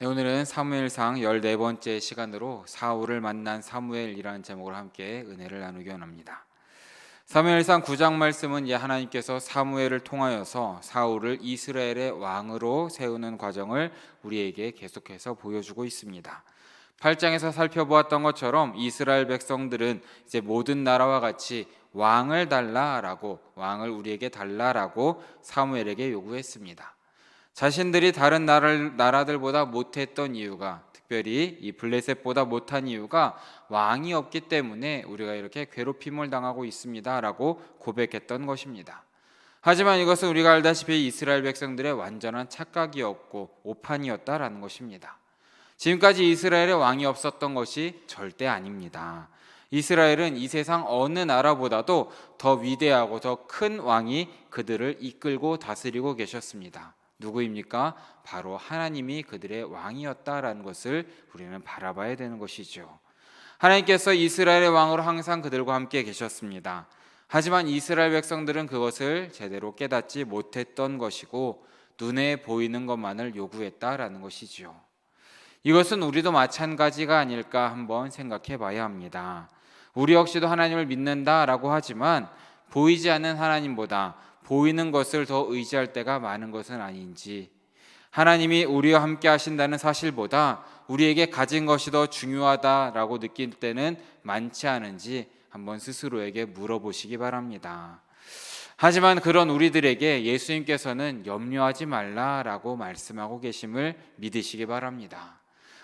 네, 오늘은 사무엘상 14번째 시간으로 사울을 만난 사무엘이라는 제목으로 함께 은혜를 나누기 원합니다. 사무엘상 9장 말씀은 하나님께서 사무엘을 통하여서 사울을 이스라엘의 왕으로 세우는 과정을 우리에게 계속해서 보여주고 있습니다. 8장에서 살펴보았던 것처럼 이스라엘 백성들은 이제 모든 나라와 같이 왕을 달라라고, 왕을 우리에게 달라라고 사무엘에게 요구했습니다. 자신들이 다른 나라들보다 못했던 이유가, 특별히 이 블레셋보다 못한 이유가 왕이 없기 때문에 우리가 이렇게 괴롭힘을 당하고 있습니다 라고 고백했던 것입니다. 하지만 이것은 우리가 알다시피 이스라엘 백성들의 완전한 착각이었고 오판이었다라는 것입니다. 지금까지 이스라엘에 왕이 없었던 것이 절대 아닙니다. 이스라엘은 이 세상 어느 나라보다도 더 위대하고 더 큰 왕이 그들을 이끌고 다스리고 계셨습니다. 누구입니까? 바로 하나님이 그들의 왕이었다라는 것을 우리는 바라봐야 되는 것이죠. 하나님께서 이스라엘의 왕으로 항상 그들과 함께 계셨습니다. 하지만 이스라엘 백성들은 그것을 제대로 깨닫지 못했던 것이고 눈에 보이는 것만을 요구했다라는 것이죠. 이것은 우리도 마찬가지가 아닐까 한번 생각해 봐야 합니다. 우리 역시도 하나님을 믿는다라고 하지만 보이지 않는 하나님보다 보이는 것을 더 의지할 때가 많은 것은 아닌지, 하나님이 우리와 함께 하신다는 사실보다 우리에게 가진 것이 더 중요하다라고 느낄 때는 많지 않은지 한번 스스로에게 물어보시기 바랍니다. 하지만 그런 우리들에게 예수님께서는 염려하지 말라라고 말씀하고 계심을 믿으시기 바랍니다.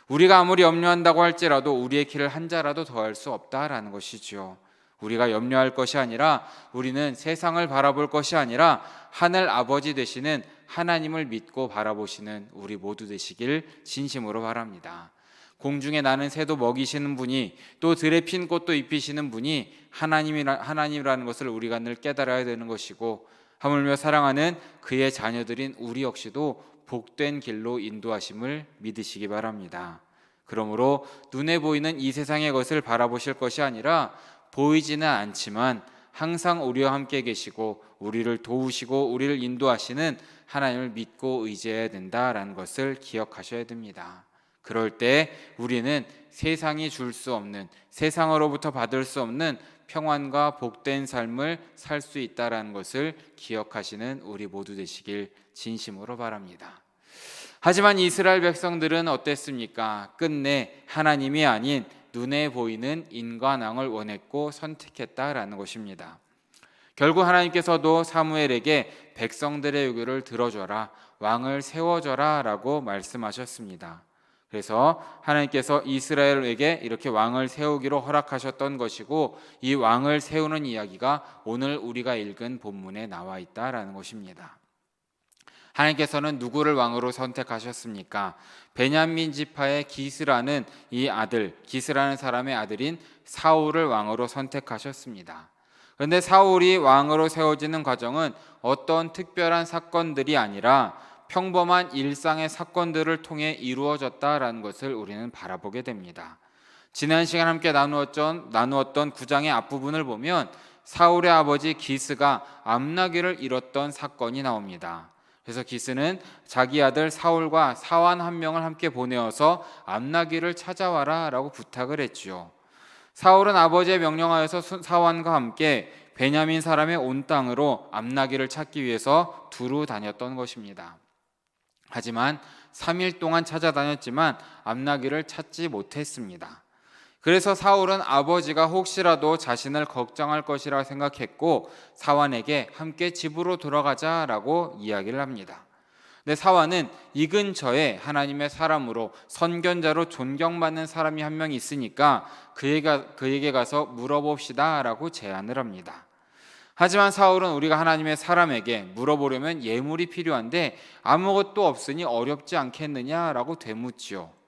우리가 아무리 염려한다고 할지라도 우리의 길을 한 자라도 더할 수 없다라는 것이죠. 우리가 염려할 것이 아니라, 우리는 세상을 바라볼 것이 아니라 하늘 아버지 되시는 하나님을 믿고 바라보시는 우리 모두 되시길 진심으로 바랍니다. 공중에 나는 새도 먹이시는 분이, 또 들에 핀 꽃도 입히시는 분이 하나님이라는 것을 우리가 늘 깨달아야 되는 것이고, 하물며 사랑하는 그의 자녀들인 우리 역시도 복된 길로 인도하심을 믿으시기 바랍니다. 그러므로 눈에 보이는 이 세상의 것을 바라보실 것이 아니라 보이지는 않지만 항상 우리와 함께 계시고 우리를 도우시고 우리를 인도하시는 하나님을 믿고 의지해야 된다라는 것을 기억하셔야 됩니다. 그럴 때 우리는 세상이 줄 수 없는, 세상으로부터 받을 수 없는 평안과 복된 삶을 살 수 있다라는 것을 기억하시는 우리 모두 되시길 진심으로 바랍니다. 하지만 이스라엘 백성들은 어땠습니까? 끝내 하나님이 아닌 눈에 보이는 인간왕을 원했고 선택했다라는 것입니다. 결국 하나님께서도 사무엘에게 백성들의 요구를 들어줘라, 왕을 세워줘라 라고 말씀하셨습니다. 그래서 하나님께서 이스라엘에게 이렇게 왕을 세우기로 허락하셨던 것이고, 이 왕을 세우는 이야기가 오늘 우리가 읽은 본문에 나와 있다라는 것입니다. 하나님께서는 누구를 왕으로 선택하셨습니까? 베냐민 지파의 기스라는 이 아들, 기스라는 사람의 아들인 사울을 왕으로 선택하셨습니다. 그런데 사울이 왕으로 세워지는 과정은 어떤 특별한 사건들이 아니라 평범한 일상의 사건들을 통해 이루어졌다라는 것을 우리는 바라보게 됩니다. 지난 시간 함께 나누었던 9장의 앞부분을 보면 사울의 아버지 기스가 암나귀를 잃었던 사건이 나옵니다. 그래서 기스는 자기 아들 사울과 사환 한 명을 함께 보내어서 암나귀를 찾아와라 라고 부탁을 했죠. 사울은 아버지의 명령하여서 사환과 함께 베냐민 사람의 온 땅으로 암나귀를 찾기 위해서 두루 다녔던 것입니다. 하지만 3일 동안 찾아다녔지만 암나귀를 찾지 못했습니다. 그래서 사울은 아버지가 혹시라도 자신을 걱정할 것이라 생각했고 사환에게 함께 집으로 돌아가자라고 이야기를 합니다. 근데 사환은 이 근처에 하나님의 사람으로 선견자로 존경받는 사람이 한 명 있으니까 그에게 가서 물어봅시다 라고 제안을 합니다. 하지만 사울은 우리가 하나님의 사람에게 물어보려면 예물이 필요한데 아무것도 없으니 어렵지 않겠느냐라고 되묻지요.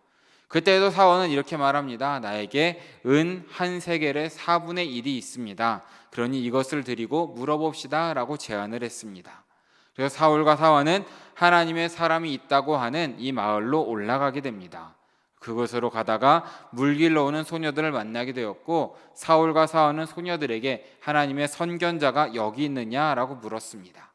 그때도 사원은 이렇게 말합니다. 나에게 은 한 세겔의 4분의 1이 있습니다. 그러니 이것을 드리고 물어봅시다 라고 제안을 했습니다. 그래서 사울과 사원은 하나님의 사람이 있다고 하는 이 마을로 올라가게 됩니다. 그곳으로 가다가 물길로 오는 소녀들을 만나게 되었고, 사울과 사원은 소녀들에게 하나님의 선견자가 여기 있느냐라고 물었습니다.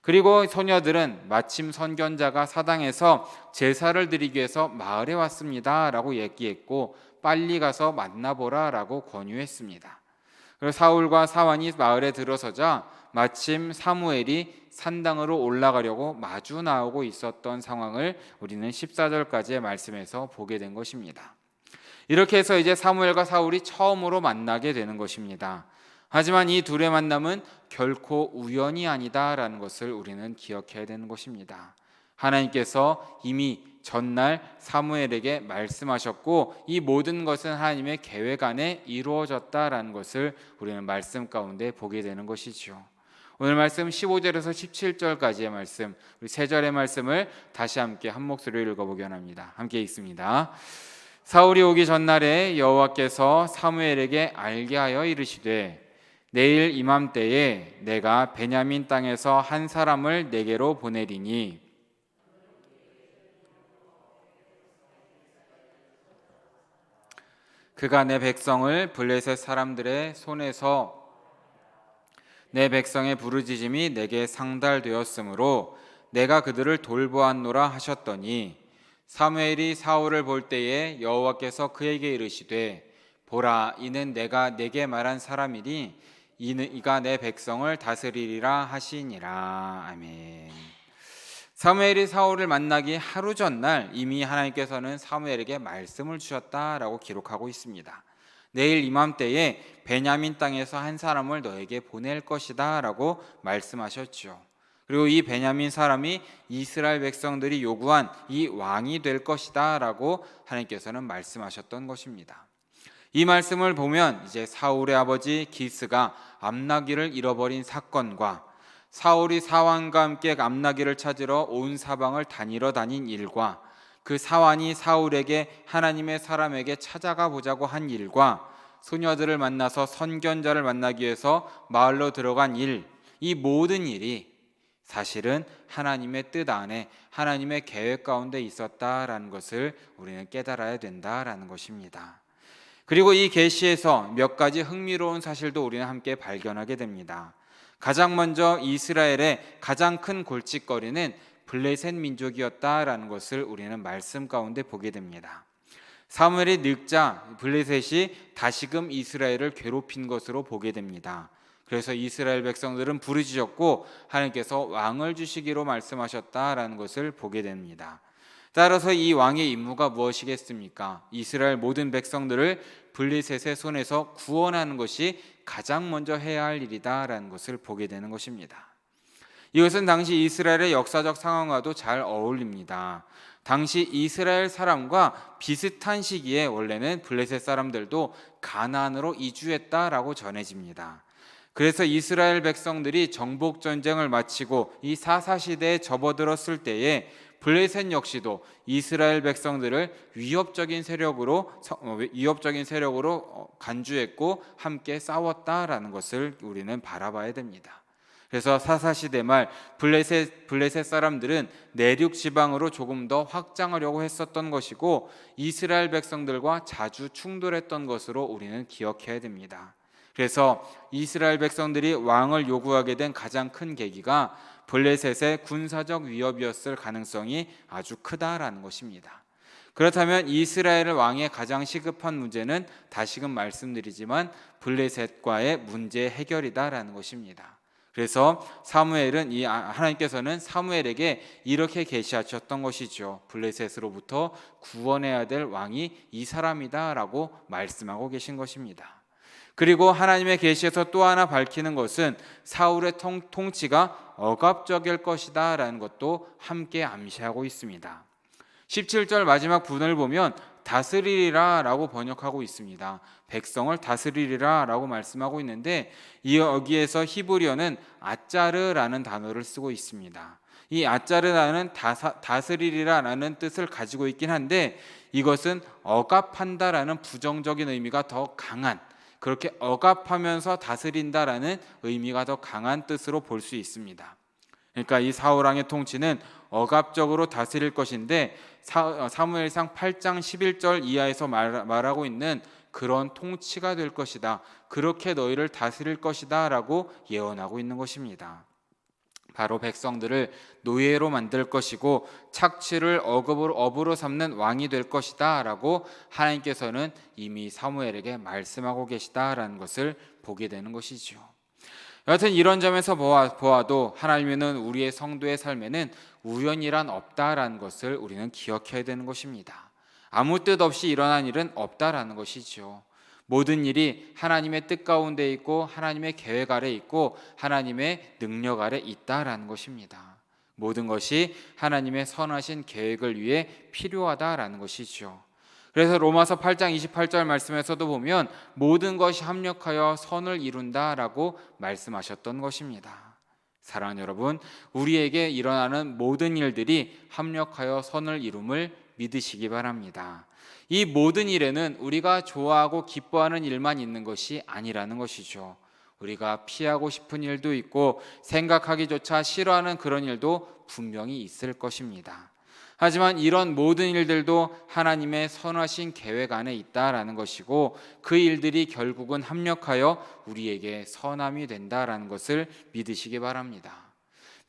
그리고 소녀들은 마침 선견자가 사당에서 제사를 드리기 위해서 마을에 왔습니다 라고 얘기했고 빨리 가서 만나보라 라고 권유했습니다. 그리고 사울과 사환이 마을에 들어서자 마침 사무엘이 산당으로 올라가려고 마주 나오고 있었던 상황을 우리는 14절까지의 말씀에서 보게 된 것입니다. 이렇게 해서 이제 사무엘과 사울이 처음으로 만나게 되는 것입니다. 하지만 이 둘의 만남은 결코 우연이 아니다라는 것을 우리는 기억해야 되는 것입니다. 하나님께서 이미 전날 사무엘에게 말씀하셨고 이 모든 것은 하나님의 계획 안에 이루어졌다라는 것을 우리는 말씀 가운데 보게 되는 것이죠. 오늘 말씀 15절에서 17절까지의 말씀, 우리 세 절의 말씀을 다시 함께 한 목소리로 읽어보기 원합니다. 함께 읽습니다. 사울이 오기 전날에 여호와께서 사무엘에게 알게 하여 이르시되 내일 이맘때에 내가 베냐민 땅에서 한 사람을 내게로 보내리니 그가 내 백성을 블레셋 사람들의 손에서 내 백성의 부르짖음이 내게 상달되었으므로 내가 그들을 돌보았노라 하셨더니 사무엘이 사울을 볼 때에 여호와께서 그에게 이르시되 보라 이는 내가 내게 말한 사람이니 이가 내 백성을 다스리리라 하시니라. 아멘. 사무엘이 사울을 만나기 하루 전날 이미 하나님께서는 사무엘에게 말씀을 주셨다라고 기록하고 있습니다. 내일 이맘때에 베냐민 땅에서 한 사람을 너에게 보낼 것이다 라고 말씀하셨죠. 그리고 이 베냐민 사람이 이스라엘 백성들이 요구한 이 왕이 될 것이다 라고 하나님께서는 말씀하셨던 것입니다. 이 말씀을 보면 이제 사울의 아버지 기스가 암나기를 잃어버린 사건과 사울이 사환과 함께 암나기를 찾으러 온 사방을 다니러 다닌 일과 그 사환이 사울에게 하나님의 사람에게 찾아가 보자고 한 일과 소녀들을 만나서 선견자를 만나기 위해서 마을로 들어간 일, 이 모든 일이 사실은 하나님의 뜻 안에 하나님의 계획 가운데 있었다라는 것을 우리는 깨달아야 된다라는 것입니다. 그리고 이 계시에서 몇 가지 흥미로운 사실도 우리는 함께 발견하게 됩니다. 가장 먼저 이스라엘의 가장 큰 골칫거리는 블레셋 민족이었다라는 것을 우리는 말씀 가운데 보게 됩니다. 사무엘이 늙자 블레셋이 다시금 이스라엘을 괴롭힌 것으로 보게 됩니다. 그래서 이스라엘 백성들은 부르짖었고 하나님께서 왕을 주시기로 말씀하셨다라는 것을 보게 됩니다. 따라서 이 왕의 임무가 무엇이겠습니까? 이스라엘 모든 백성들을 블레셋의 손에서 구원하는 것이 가장 먼저 해야 할 일이다라는 것을 보게 되는 것입니다. 이것은 당시 이스라엘의 역사적 상황과도 잘 어울립니다. 당시 이스라엘 사람과 비슷한 시기에 원래는 블레셋 사람들도 가나안으로 이주했다라고 전해집니다. 그래서 이스라엘 백성들이 정복 전쟁을 마치고 이 사사시대에 접어들었을 때에 블레셋 역시도 이스라엘 백성들을 위협적인 세력으로 간주했고 함께 싸웠다라는 것을 우리는 바라봐야 됩니다. 그래서 사사시대 말 블레셋 사람들은 내륙 지방으로 조금 더 확장하려고 했었던 것이고 이스라엘 백성들과 자주 충돌했던 것으로 우리는 기억해야 됩니다. 그래서 이스라엘 백성들이 왕을 요구하게 된 가장 큰 계기가 블레셋의 군사적 위협이었을 가능성이 아주 크다라는 것입니다. 그렇다면 이스라엘 왕의 가장 시급한 문제는 다시금 말씀드리지만 블레셋과의 문제 해결이다라는 것입니다. 그래서 하나님께서는 사무엘에게 이렇게 계시하셨던 것이죠. 블레셋으로부터 구원해야 될 왕이 이 사람이다라고 말씀하고 계신 것입니다. 그리고 하나님의 계시에서 또 하나 밝히는 것은 사울의 통치가 억압적일 것이다 라는 것도 함께 암시하고 있습니다. 17절 마지막 부분을 보면 다스리리라 라고 번역하고 있습니다. 백성을 다스리리라 라고 말씀하고 있는데 여기에서 히브리어는 아짜르라는 단어를 쓰고 있습니다. 이 아짜르라는 다스리리라는 뜻을 가지고 있긴 한데 이것은 억압한다라는 부정적인 의미가 더 강한, 그렇게 억압하면서 다스린다라는 의미가 더 강한 뜻으로 볼 수 있습니다. 그러니까 이 사울 왕의 통치는 억압적으로 다스릴 것인데 사무엘상 8장 11절 이하에서 말하고 있는 그런 통치가 될 것이다. 그렇게 너희를 다스릴 것이다 라고 예언하고 있는 것입니다. 바로 백성들을 노예로 만들 것이고 착취를 업으로 삼는 왕이 될 것이다 라고 하나님께서는 이미 사무엘에게 말씀하고 계시다라는 것을 보게 되는 것이죠. 여하튼 이런 점에서 보아도 하나님은 우리의 성도의 삶에는 우연이란 없다라는 것을 우리는 기억해야 되는 것입니다. 아무 뜻 없이 일어난 일은 없다라는 것이죠. 모든 일이 하나님의 뜻 가운데 있고 하나님의 계획 아래 있고 하나님의 능력 아래 있다라는 것입니다. 모든 것이 하나님의 선하신 계획을 위해 필요하다라는 것이죠. 그래서 로마서 8장 28절 말씀에서도 보면 모든 것이 합력하여 선을 이룬다라고 말씀하셨던 것입니다. 사랑하는 여러분, 우리에게 일어나는 모든 일들이 합력하여 선을 이룸을 믿으시기 바랍니다. 이 모든 일에는 우리가 좋아하고 기뻐하는 일만 있는 것이 아니라는 것이죠. 우리가 피하고 싶은 일도 있고 생각하기조차 싫어하는 그런 일도 분명히 있을 것입니다. 하지만 이런 모든 일들도 하나님의 선하신 계획 안에 있다라는 것이고 그 일들이 결국은 합력하여 우리에게 선함이 된다라는 것을 믿으시기 바랍니다.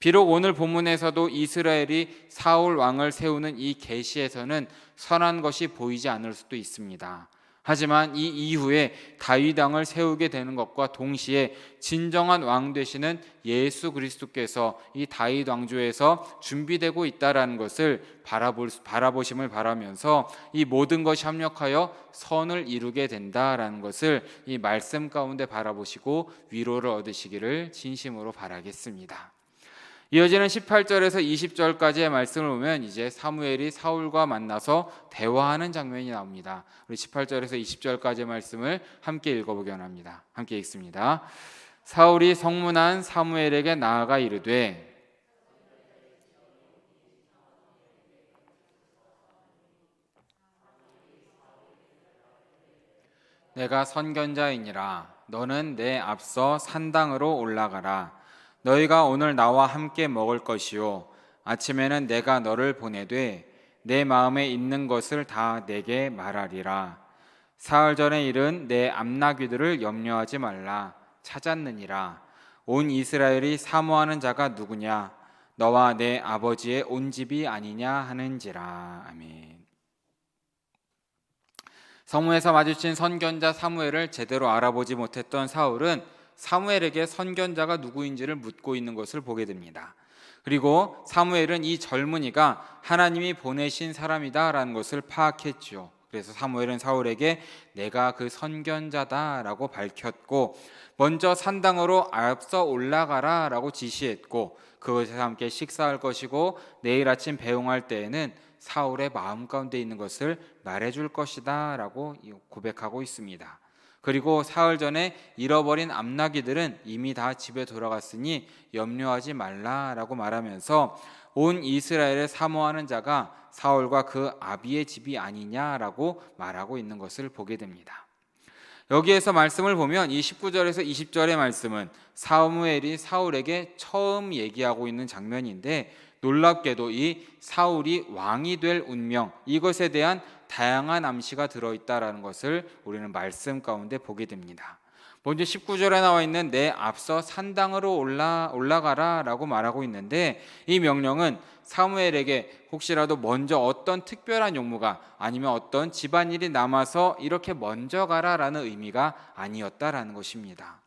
비록 오늘 본문에서도 이스라엘이 사울 왕을 세우는 이 계시에서는 선한 것이 보이지 않을 수도 있습니다. 하지만 이 이후에 다윗 왕을 세우게 되는 것과 동시에 진정한 왕 되시는 예수 그리스도께서 이 다윗 왕조에서 준비되고 있다라는 것을 바라보심을 바라면서 이 모든 것이 합력하여 선을 이루게 된다라는 것을 이 말씀 가운데 바라보시고 위로를 얻으시기를 진심으로 바라겠습니다. 이어지는 18절에서 20절까지의 말씀을 보면 이제 사무엘이 사울과 만나서 대화하는 장면이 나옵니다. 우리 18절에서 20절까지의 말씀을 함께 읽어보기 원합니다. 함께 읽습니다. 사울이 성문한 사무엘에게 나아가 이르되 내가 선견자이니라. 너는 내 앞서 산당으로 올라가라. 너희가 오늘 나와 함께 먹을 것이요 아침에는 내가 너를 보내되 내 마음에 있는 것을 다 내게 말하리라. 사흘 전의 일은 내 암나귀들을 염려하지 말라. 찾았느니라. 온 이스라엘이 사모하는 자가 누구냐? 너와 내 아버지의 온 집이 아니냐 하는지라. 아멘. 성문에서 마주친 선견자 사무엘을 제대로 알아보지 못했던 사울은 사무엘에게 선견자가 누구인지를 묻고 있는 것을 보게 됩니다. 그리고 사무엘은 이 젊은이가 하나님이 보내신 사람이다라는 것을 파악했죠. 그래서 사무엘은 사울에게 내가 그 선견자다라고 밝혔고 먼저 산당으로 앞서 올라가라 라고 지시했고 그것에서 함께 식사할 것이고 내일 아침 배웅할 때에는 사울의 마음 가운데 있는 것을 말해줄 것이다 라고 고백하고 있습니다. 그리고 사흘 전에 잃어버린 암나귀들은 이미 다 집에 돌아갔으니 염려하지 말라라고 말하면서 온 이스라엘을 사모하는 자가 사울과 그 아비의 집이 아니냐라고 말하고 있는 것을 보게 됩니다. 여기에서 말씀을 보면 이 19절에서 20절의 말씀은 사무엘이 사울에게 처음 얘기하고 있는 장면인데 놀랍게도 이 사울이 왕이 될 운명, 이것에 대한 다양한 암시가 들어있다라는 것을 우리는 말씀 가운데 보게 됩니다. 먼저 19절에 나와 있는 내 앞서 산당으로 올라가라 라고 말하고 있는데 이 명령은 사무엘에게 혹시라도 먼저 어떤 특별한 용무가 아니면 어떤 집안일이 남아서 이렇게 먼저 가라라는 의미가 아니었다라는 것입니다.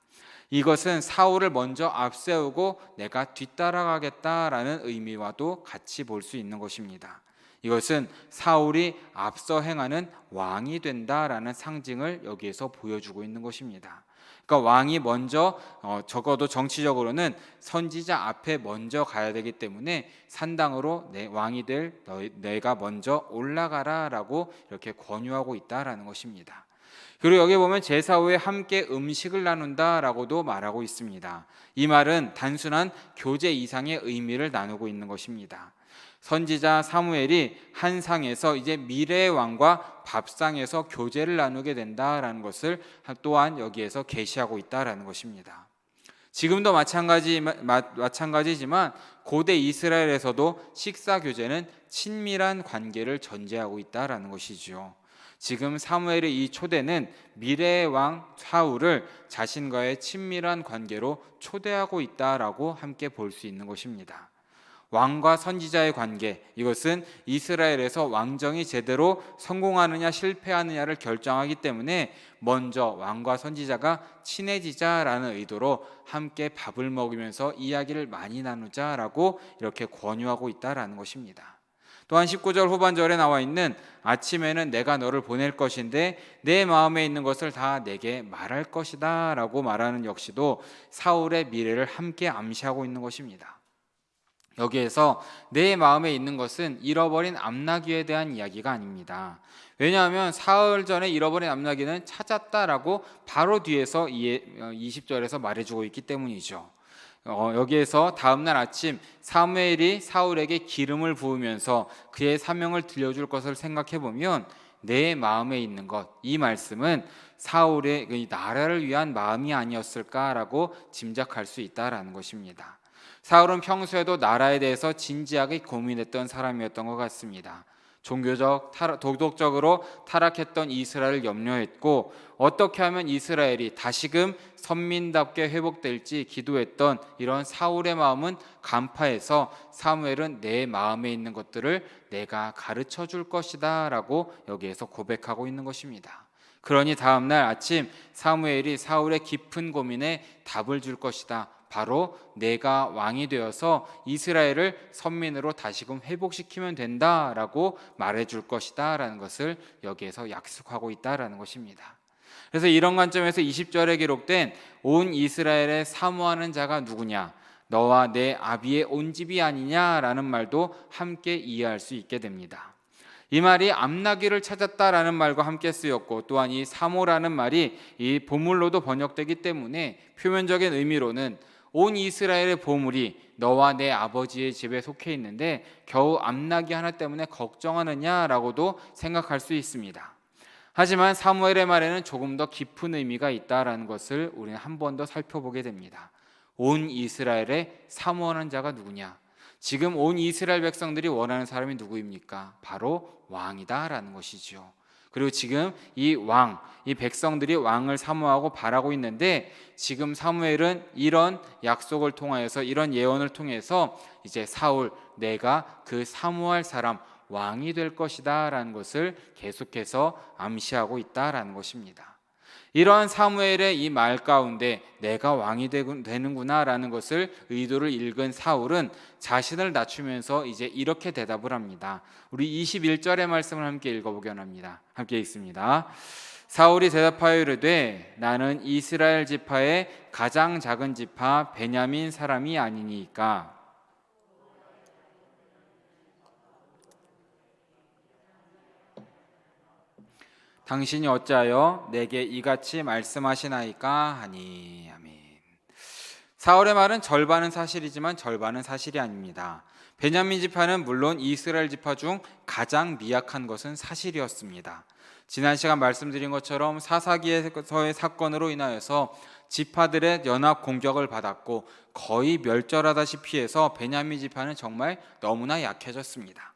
이것은 사울을 먼저 앞세우고 내가 뒤따라가겠다라는 의미와도 같이 볼 수 있는 것입니다. 이것은 사울이 앞서 행하는 왕이 된다라는 상징을 여기에서 보여주고 있는 것입니다. 그러니까 왕이 먼저 적어도 정치적으로는 선지자 앞에 먼저 가야 되기 때문에 산당으로 내 왕이 될 내가 먼저 올라가라라고 이렇게 권유하고 있다라는 것입니다. 그리고 여기 보면 제사 후에 함께 음식을 나눈다라고도 말하고 있습니다. 이 말은 단순한 교제 이상의 의미를 나누고 있는 것입니다. 선지자 사무엘이 한 상에서 이제 미래의 왕과 밥상에서 교제를 나누게 된다라는 것을 또한 여기에서 계시하고 있다라는 것입니다. 지금도 마찬가지지만 고대 이스라엘에서도 식사 교제는 친밀한 관계를 전제하고 있다라는 것이죠. 지금 사무엘의 이 초대는 미래의 왕 사울을 자신과의 친밀한 관계로 초대하고 있다라고 함께 볼 수 있는 것입니다. 왕과 선지자의 관계, 이것은 이스라엘에서 왕정이 제대로 성공하느냐 실패하느냐를 결정하기 때문에 먼저 왕과 선지자가 친해지자라는 의도로 함께 밥을 먹으면서 이야기를 많이 나누자라고 이렇게 권유하고 있다라는 것입니다. 또한 19절 후반절에 나와 있는 아침에는 내가 너를 보낼 것인데 내 마음에 있는 것을 다 내게 말할 것이다 라고 말하는 역시도 사울의 미래를 함께 암시하고 있는 것입니다. 여기에서 내 마음에 있는 것은 잃어버린 암나귀에 대한 이야기가 아닙니다. 왜냐하면 사흘 전에 잃어버린 암나귀는 찾았다라고 바로 뒤에서 20절에서 말해주고 있기 때문이죠. 여기에서 다음날 아침 사무엘이 사울에게 기름을 부으면서 그의 사명을 들려줄 것을 생각해 보면 내 마음에 있는 것, 이 말씀은 사울의 나라를 위한 마음이 아니었을까라고 짐작할 수 있다라는 것입니다. 사울은 평소에도 나라에 대해서 진지하게 고민했던 사람이었던 것 같습니다. 종교적, 도덕적으로 타락했던 이스라엘을 염려했고 어떻게 하면 이스라엘이 다시금 선민답게 회복될지 기도했던 이런 사울의 마음은 간파해서 사무엘은 내 마음에 있는 것들을 내가 가르쳐 줄 것이다 라고 여기에서 고백하고 있는 것입니다. 그러니 다음날 아침 사무엘이 사울의 깊은 고민에 답을 줄 것이다. 바로 내가 왕이 되어서 이스라엘을 선민으로 다시금 회복시키면 된다라고 말해줄 것이다 라는 것을 여기에서 약속하고 있다라는 것입니다. 그래서 이런 관점에서 20절에 기록된 온 이스라엘에 사모하는 자가 누구냐, 너와 내 아비의 온 집이 아니냐라는 말도 함께 이해할 수 있게 됩니다. 이 말이 암나귀를 찾았다라는 말과 함께 쓰였고 또한 이 사모라는 말이 이 보물로도 번역되기 때문에 표면적인 의미로는 온 이스라엘의 보물이 너와 내 아버지의 집에 속해 있는데 겨우 암나귀 하나 때문에 걱정하느냐라고도 생각할 수 있습니다. 하지만 사무엘의 말에는 조금 더 깊은 의미가 있다라는 것을 우리는 한 번 더 살펴보게 됩니다. 온 이스라엘에 사모하는 자가 누구냐? 지금 온 이스라엘 백성들이 원하는 사람이 누구입니까? 바로 왕이다라는 것이죠. 그리고 지금 이 백성들이 왕을 사모하고 바라고 있는데 지금 사무엘은 이런 약속을 통하여서 이런 예언을 통해서 이제 사울, 내가 그 사모할 사람 왕이 될 것이다 라는 것을 계속해서 암시하고 있다라는 것입니다. 이러한 사무엘의 이 말 가운데 내가 왕이 되는구나 라는 것을 의도를 읽은 사울은 자신을 낮추면서 이제 이렇게 대답을 합니다. 우리 21절의 말씀을 함께 읽어보기 원합니다. 함께 읽습니다. 사울이 대답하여 이르되 나는 이스라엘 지파의 가장 작은 지파 베냐민 사람이 아니니까 당신이 어찌하여 내게 이같이 말씀하시나이까 하니. 아멘. 사울의 말은 절반은 사실이지만 절반은 사실이 아닙니다. 베냐민 지파는 물론 이스라엘 지파 중 가장 미약한 것은 사실이었습니다. 지난 시간 말씀드린 것처럼 사사기에서의 사건으로 인하여서 지파들의 연합 공격을 받았고 거의 멸절하다시피 해서 베냐민 지파는 정말 너무나 약해졌습니다.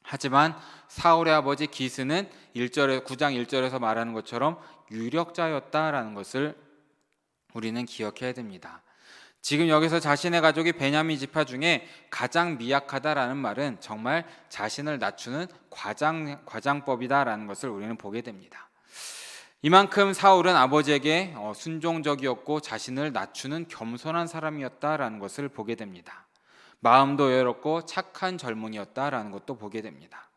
하지만 사울의 아버지 기스는 9장 1절에서 말하는 것처럼 유력자였다라는 것을 우리는 기억해야 됩니다. 지금 여기서 자신의 가족이 베냐민 지파 중에 가장 미약하다라는 말은 정말 자신을 낮추는 과장법이다라는 것을 우리는 보게 됩니다. 이만큼 사울은 아버지에게 순종적이었고 자신을 낮추는 겸손한 사람이었다라는 것을 보게 됩니다. 마음도 여롭고 착한 젊은이였다라는 것도 보게 됩니다.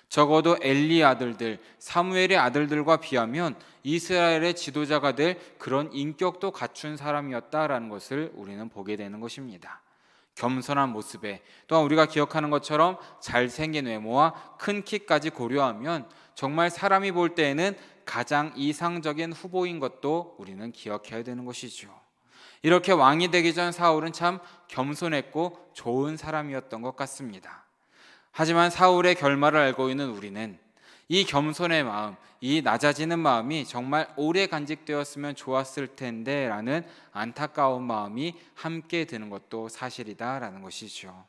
적어도 엘리 아들들, 사무엘의 아들들과 비하면 이스라엘의 지도자가 될 그런 인격도 갖춘 사람이었다라는 것을 우리는 보게 되는 것입니다. 겸손한 모습에 또한 우리가 기억하는 것처럼 잘생긴 외모와 큰 키까지 고려하면 정말 사람이 볼 때에는 가장 이상적인 후보인 것도 우리는 기억해야 되는 것이죠. 이렇게 왕이 되기 전 사울은 참 겸손했고 좋은 사람이었던 것 같습니다. 하지만 사울의 결말을 알고 있는 우리는 이 겸손의 마음, 이 낮아지는 마음이 정말 오래 간직되었으면 좋았을 텐데 라는 안타까운 마음이 함께 드는 것도 사실이다라는 것이죠.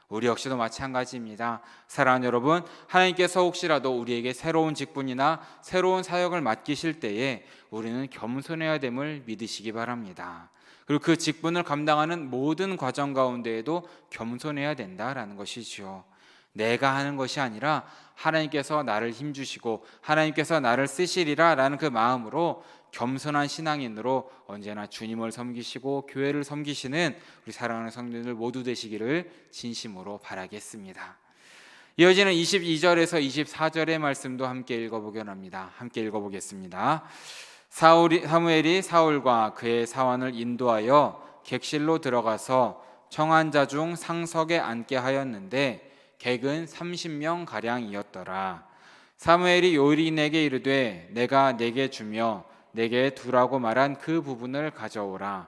우리 역시도 마찬가지입니다. 사랑하는 여러분, 하나님께서 혹시라도 우리에게 새로운 직분이나 새로운 사역을 맡기실 때에 우리는 겸손해야 됨을 믿으시기 바랍니다. 그리고 그 직분을 감당하는 모든 과정 가운데에도 겸손해야 된다라는 것이지요. 내가 하는 것이 아니라 하나님께서 나를 힘주시고 하나님께서 나를 쓰시리라 라는 그 마음으로 겸손한 신앙인으로 언제나 주님을 섬기시고 교회를 섬기시는 우리 사랑하는 성도들 모두 되시기를 진심으로 바라겠습니다. 이어지는 22절에서 24절의 말씀도 함께 읽어보려 합니다. 함께 읽어보겠습니다. 사무엘이 사울과 그의 사환을 인도하여 객실로 들어가서 청한 자 중 상석에 앉게 하였는데 객은 30명 가량이었더라. 사무엘이 요리인에게 이르되 내가 내게 주며 내게 두라고 말한 그 부분을 가져오라.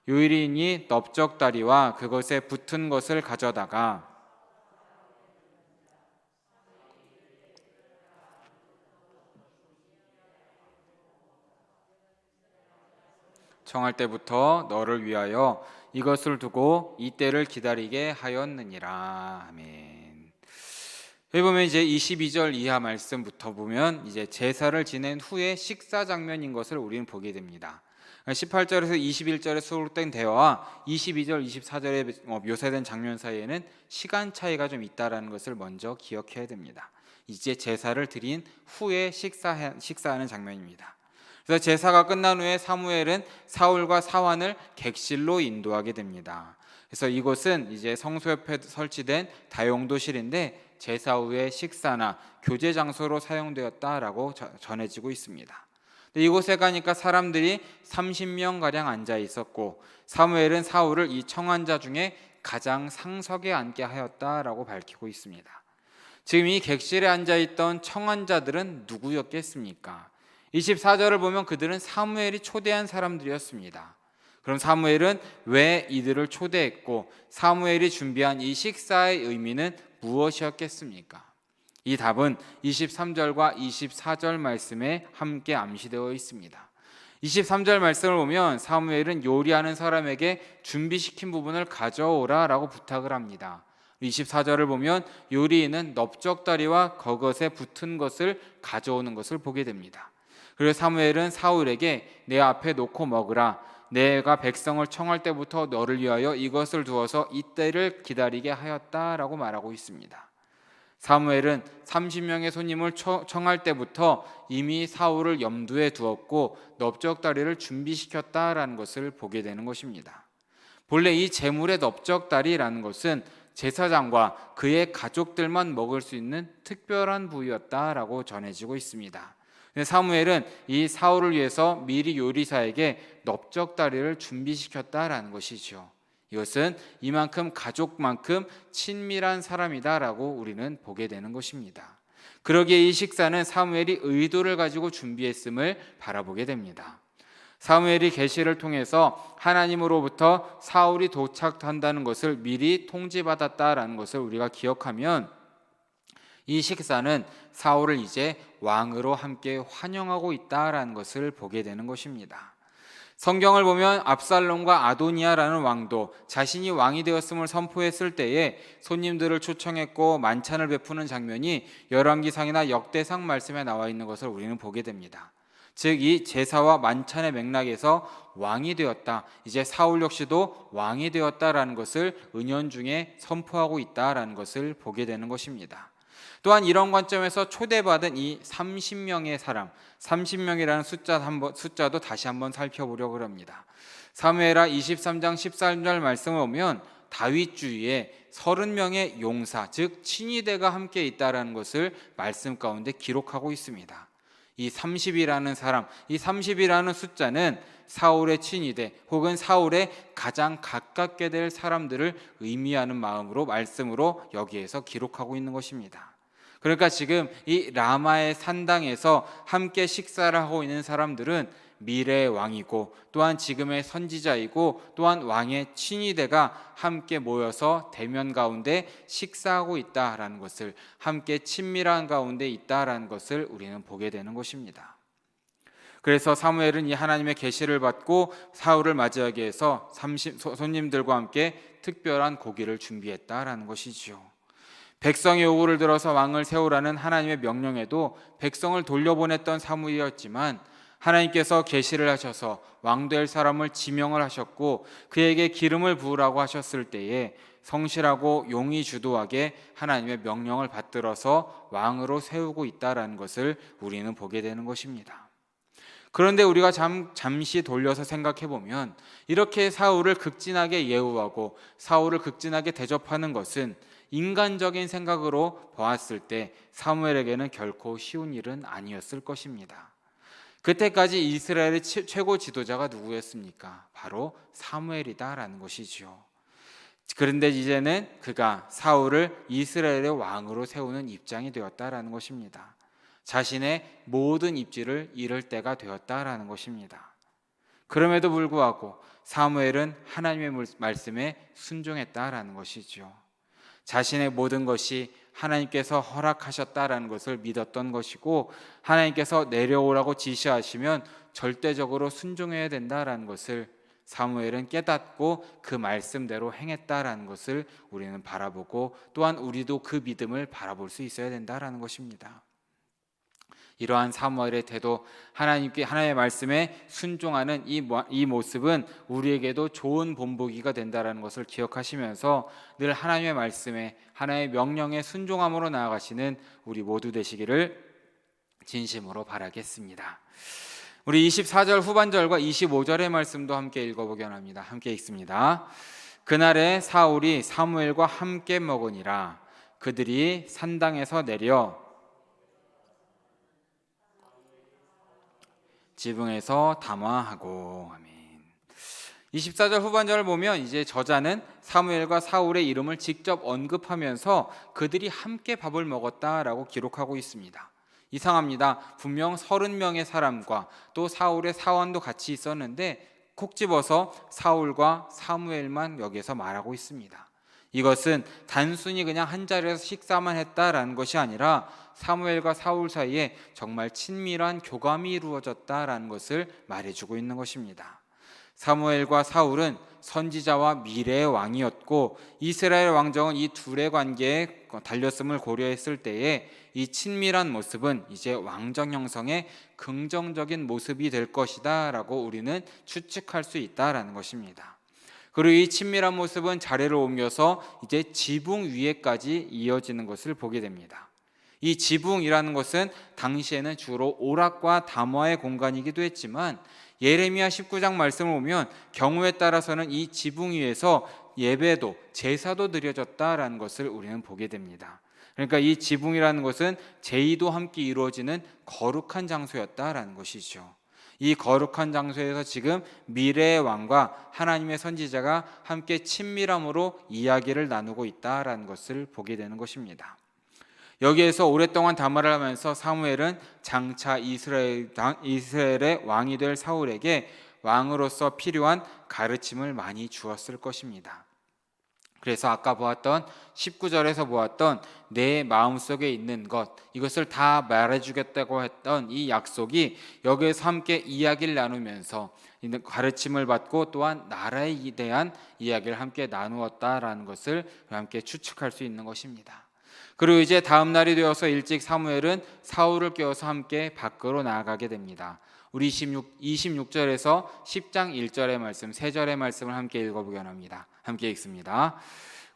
요리인이 넓적다리와 그것에 붙은 것을 가져다가 청할 때부터 너를 위하여 이것을 두고 이때를 기다리게 하였느니라. 아멘. 여기 보면 이제 22절 이하 말씀부터 보면 이제 제사를 지낸 후에 식사 장면인 것을 우리는 보게 됩니다. 18절에서 21절에 수록된 대화와 22절, 24절에 묘사된 장면 사이에는 시간 차이가 좀 있다라는 것을 먼저 기억해야 됩니다. 이제 제사를 드린 후에 식사하는 장면입니다. 그래서 제사가 끝난 후에 사무엘은 사울과 사환을 객실로 인도하게 됩니다. 그래서 이곳은 이제 성소 옆에 설치된 다용도실인데 제사 후에 식사나 교제 장소로 사용되었다라고 전해지고 있습니다. 이곳에 가니까 사람들이 30명 가량 앉아 있었고 사무엘은 사울을 이 청한 자 중에 가장 상석에 앉게 하였다라고 밝히고 있습니다. 지금 이 객실에 앉아 있던 청한 자들은 누구였겠습니까? 24절을 보면 그들은 사무엘이 초대한 사람들이었습니다. 그럼 사무엘은 왜 이들을 초대했고 사무엘이 준비한 이 식사의 의미는 무엇이었겠습니까? 이 답은 23절과 24절 말씀에 함께 암시되어 있습니다. 23절 말씀을 보면 사무엘은 요리하는 사람에게 준비시킨 부분을 가져오라 라고 부탁을 합니다. 24절을 보면 요리인은 넓적다리와 그것에 붙은 것을 가져오는 것을 보게 됩니다. 그리고 사무엘은 사울에게 내 앞에 놓고 먹으라. 내가 백성을 청할 때부터 너를 위하여 이것을 두어서 이때를 기다리게 하였다라고 말하고 있습니다. 사무엘은 30명의 손님을 청할 때부터 이미 사울을 염두에 두었고 넓적다리를 준비시켰다라는 것을 보게 되는 것입니다. 본래 이 제물의 넓적다리라는 것은 제사장과 그의 가족들만 먹을 수 있는 특별한 부위였다라고 전해지고 있습니다. 사무엘은 이 사울을 위해서 미리 요리사에게 넓적다리를 준비시켰다라는 것이죠. 이것은 이만큼 가족만큼 친밀한 사람이다라고 우리는 보게 되는 것입니다. 그러기에 이 식사는 사무엘이 의도를 가지고 준비했음을 바라보게 됩니다. 사무엘이 계시를 통해서 하나님으로부터 사울이 도착한다는 것을 미리 통지받았다라는 것을 우리가 기억하면 이 식사는 사울을 이제 왕으로 함께 환영하고 있다라는 것을 보게 되는 것입니다. 성경을 보면 압살롬과 아도니아라는 왕도 자신이 왕이 되었음을 선포했을 때에 손님들을 초청했고 만찬을 베푸는 장면이 열왕기상이나 역대상 말씀에 나와 있는 것을 우리는 보게 됩니다. 즉 이 제사와 만찬의 맥락에서 왕이 되었다, 이제 사울 역시도 왕이 되었다라는 것을 은연중에 선포하고 있다라는 것을 보게 되는 것입니다. 또한 이런 관점에서 초대받은 이 30명의 사람, 30명이라는 숫자도 다시 한번 살펴보려고 합니다. 사무엘하 23장 13절 말씀을 보면 다윗 주위에 30명의 용사, 즉 친위대가 함께 있다라는 것을 말씀 가운데 기록하고 있습니다. 이 30이라는 사람, 이 30이라는 숫자는 사울의 친위대 혹은 사울의 가장 가깝게 될 사람들을 의미하는 마음으로 말씀으로 여기에서 기록하고 있는 것입니다. 그러니까 지금 이 라마의 산당에서 함께 식사를 하고 있는 사람들은 미래의 왕이고 또한 지금의 선지자이고 또한 왕의 친위대가 함께 모여서 대면 가운데 식사하고 있다라는 것을, 함께 친밀한 가운데 있다라는 것을 우리는 보게 되는 것입니다. 그래서 사무엘은 이 하나님의 계시를 받고 사울을 맞이하기 위해서 손님들과 함께 특별한 고기를 준비했다라는 것이지요. 백성의 요구를 들어서 왕을 세우라는 하나님의 명령에도 백성을 돌려보냈던 사무엘이었지만 하나님께서 계시를 하셔서 왕 될 사람을 지명을 하셨고 그에게 기름을 부으라고 하셨을 때에 성실하고 용의 주도하게 하나님의 명령을 받들어서 왕으로 세우고 있다라는 것을 우리는 보게 되는 것입니다. 그런데 우리가 잠시 돌려서 생각해 보면 이렇게 사울을 극진하게 예우하고 사울을 극진하게 대접하는 것은 인간적인 생각으로 보았을 때 사무엘에게는 결코 쉬운 일은 아니었을 것입니다. 그때까지 이스라엘의 최고 지도자가 누구였습니까? 바로 사무엘이다라는 것이지요. 그런데 이제는 그가 사울을 이스라엘의 왕으로 세우는 입장이 되었다라는 것입니다. 자신의 모든 입지를 잃을 때가 되었다라는 것입니다. 그럼에도 불구하고 사무엘은 하나님의 말씀에 순종했다라는 것이죠. 자신의 모든 것이 하나님께서 허락하셨다라는 것을 믿었던 것이고 하나님께서 내려오라고 지시하시면 절대적으로 순종해야 된다라는 것을 사무엘은 깨닫고 그 말씀대로 행했다라는 것을 우리는 바라보고 또한 우리도 그 믿음을 바라볼 수 있어야 된다라는 것입니다. 이러한 사무엘의 태도, 하나님의 말씀에 순종하는 이 모습은 우리에게도 좋은 본보기가 된다라는 것을 기억하시면서 늘 하나님의 말씀에 하나님의 명령에 순종함으로 나아가시는 우리 모두 되시기를 진심으로 바라겠습니다. 우리 24절 후반절과 25절의 말씀도 함께 읽어보기 원합니다. 함께 읽습니다. 그날에 사울이 사무엘과 함께 먹으니라. 그들이 산당에서 내려 지붕에서 담화하고. 아멘. 24절 후반절을 보면 이제 저자는 사무엘과 사울의 이름을 직접 언급하면서 그들이 함께 밥을 먹었다라고 기록하고 있습니다. 이상합니다. 분명 30명의 사람과 또 사울의 사원도 같이 있었는데 콕 집어서 사울과 사무엘만 여기서 말하고 있습니다. 이것은 단순히 그냥 한 자리에서 식사만 했다라는 것이 아니라 사무엘과 사울 사이에 정말 친밀한 교감이 이루어졌다라는 것을 말해주고 있는 것입니다. 사무엘과 사울은 선지자와 미래의 왕이었고 이스라엘 왕정은 이 둘의 관계에 달렸음을 고려했을 때에 이 친밀한 모습은 이제 왕정 형성의 긍정적인 모습이 될 것이다 라고 우리는 추측할 수 있다라는 것입니다. 그리고 이 친밀한 모습은 자리를 옮겨서 이제 지붕 위에까지 이어지는 것을 보게 됩니다. 이 지붕이라는 것은 당시에는 주로 오락과 담화의 공간이기도 했지만 예레미야 19장 말씀을 보면 경우에 따라서는 이 지붕 위에서 예배도 제사도 드려졌다라는 것을 우리는 보게 됩니다. 그러니까 이 지붕이라는 것은 제의도 함께 이루어지는 거룩한 장소였다라는 것이죠. 이 거룩한 장소에서 지금 미래의 왕과 하나님의 선지자가 함께 친밀함으로 이야기를 나누고 있다라는 것을 보게 되는 것입니다. 여기에서 오랫동안 담화를 하면서 사무엘은 장차 이스라엘의 왕이 될 사울에게 왕으로서 필요한 가르침을 많이 주었을 것입니다. 그래서 아까 보았던 19절에서 보았던 내 마음속에 있는 것, 이것을 다 말해주겠다고 했던 이 약속이 여기에서 함께 이야기를 나누면서 가르침을 받고 또한 나라에 대한 이야기를 함께 나누었다라는 것을 함께 추측할 수 있는 것입니다. 그리고 이제 다음 날이 되어서 일찍 사무엘은 사울을 깨워서 함께 밖으로 나아가게 됩니다. 우리 26절에서 10장 1절의 말씀, 3절의 말씀을 함께 읽어보기 원합니다. 함께 읽습니다.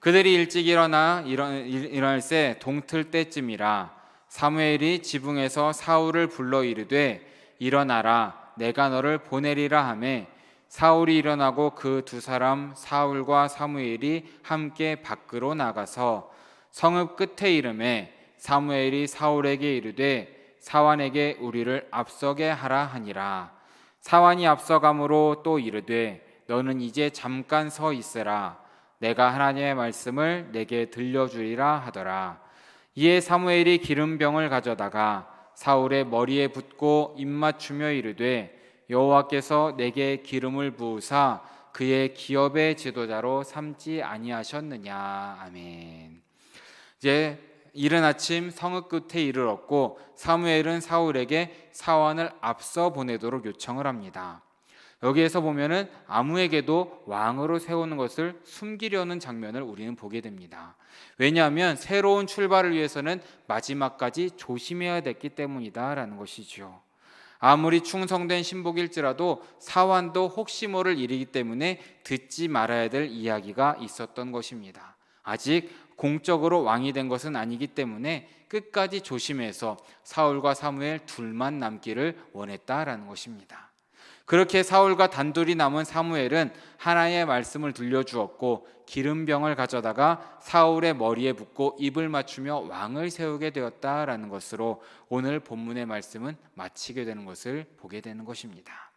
그들이 일찍 일어날 새 동틀 때쯤이라 사무엘이 지붕에서 사울을 불러 이르되 일어나라 내가 너를 보내리라 하매 사울이 일어나고 그 두 사람 사울과 사무엘이 함께 밖으로 나가서 성읍 끝에 이르매 사무엘이 사울에게 이르되 사환에게 우리를 앞서게 하라 하니라. 사환이 앞서감으로 또 이르되 너는 이제 잠깐 서 있으라. 내가 하나님의 말씀을 내게 들려주리라 하더라. 이에 사무엘이 기름병을 가져다가 사울의 머리에 붓고 입맞추며 이르되 여호와께서 내게 기름을 부으사 그의 기업의 지도자로 삼지 아니하셨느냐. 아멘. 이제 이른 아침 성읍 끝에 이르렀고 사무엘은 사울에게 사환을 앞서 보내도록 요청을 합니다. 여기에서 보면은 아무에게도 왕으로 세우는 것을 숨기려는 장면을 우리는 보게 됩니다. 왜냐하면 새로운 출발을 위해서는 마지막까지 조심해야 됐기 때문이다라는 것이죠. 아무리 충성된 신복일지라도 사환도 혹시 모를 일이기 때문에 듣지 말아야 될 이야기가 있었던 것입니다. 아직 공적으로 왕이 된 것은 아니기 때문에 끝까지 조심해서 사울과 사무엘 둘만 남기를 원했다라는 것입니다. 그렇게 사울과 단둘이 남은 사무엘은 하나님의 말씀을 들려주었고 기름병을 가져다가 사울의 머리에 붓고 입을 맞추며 왕을 세우게 되었다라는 것으로 오늘 본문의 말씀은 마치게 되는 것을 보게 되는 것입니다.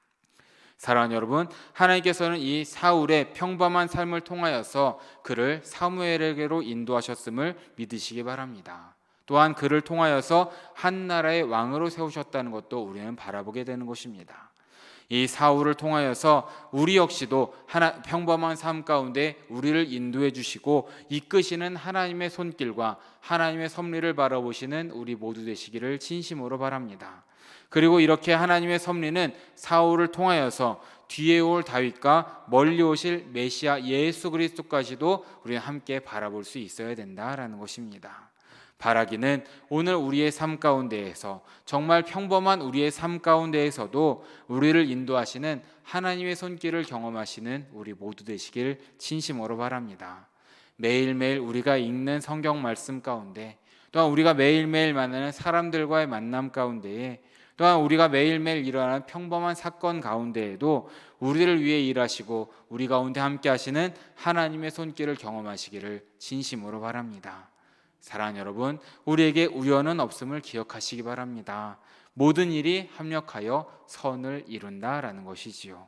사랑하는 여러분, 하나님께서는 이 사울의 평범한 삶을 통하여서 그를 사무엘에게로 인도하셨음을 믿으시기 바랍니다. 또한 그를 통하여서 한 나라의 왕으로 세우셨다는 것도 우리는 바라보게 되는 것입니다. 이 사울을 통하여서 우리 역시도 평범한 삶 가운데 우리를 인도해 주시고 이끄시는 하나님의 손길과 하나님의 섭리를 바라보시는 우리 모두 되시기를 진심으로 바랍니다. 그리고 이렇게 하나님의 섭리는 사울을 통하여서 뒤에 올 다윗과 멀리 오실 메시아 예수 그리스도까지도 우리는 함께 바라볼 수 있어야 된다라는 것입니다. 바라기는 오늘 우리의 삶 가운데에서 정말 평범한 우리의 삶 가운데에서도 우리를 인도하시는 하나님의 손길을 경험하시는 우리 모두 되시길 진심으로 바랍니다. 매일매일 우리가 읽는 성경 말씀 가운데, 또한 우리가 매일매일 만나는 사람들과의 만남 가운데에, 또한 우리가 매일매일 일어나는 평범한 사건 가운데에도 우리를 위해 일하시고 우리 가운데 함께 하시는 하나님의 손길을 경험하시기를 진심으로 바랍니다. 사랑하는 여러분, 우리에게 우연은 없음을 기억하시기 바랍니다. 모든 일이 합력하여 선을 이룬다라는 것이지요.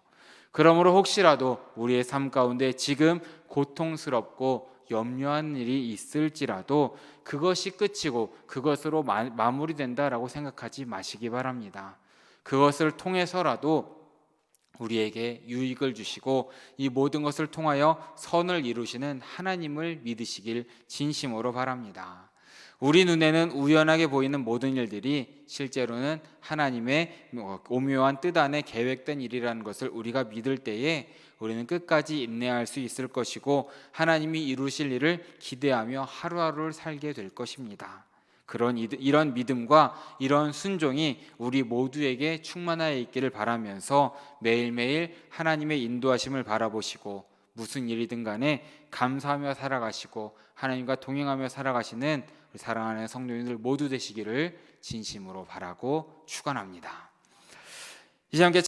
그러므로 혹시라도 우리의 삶 가운데 지금 고통스럽고 염려한 일이 있을지라도 그것이 끝이고 그것으로 마무리된다라고 생각하지 마시기 바랍니다. 그것을 통해서라도 우리에게 유익을 주시고 이 모든 것을 통하여 선을 이루시는 하나님을 믿으시길 진심으로 바랍니다. 우리 눈에는 우연하게 보이는 모든 일들이 실제로는 하나님의 오묘한 뜻 안에 계획된 일이라는 것을 우리가 믿을 때에 우리는 끝까지 인내할 수 있을 것이고 하나님이 이루실 일을 기대하며 하루하루를 살게 될 것입니다. 이런 믿음과 이런 순종이 우리 모두에게 충만하여 있기를 바라면서 매일매일 하나님의 인도하심을 바라보시고 무슨 일이든 간에 감사하며 살아가시고 하나님과 동행하며 살아가시는 사랑하는 성도님들 모두 되시기를 진심으로 바라고 축원합니다. 이제 함께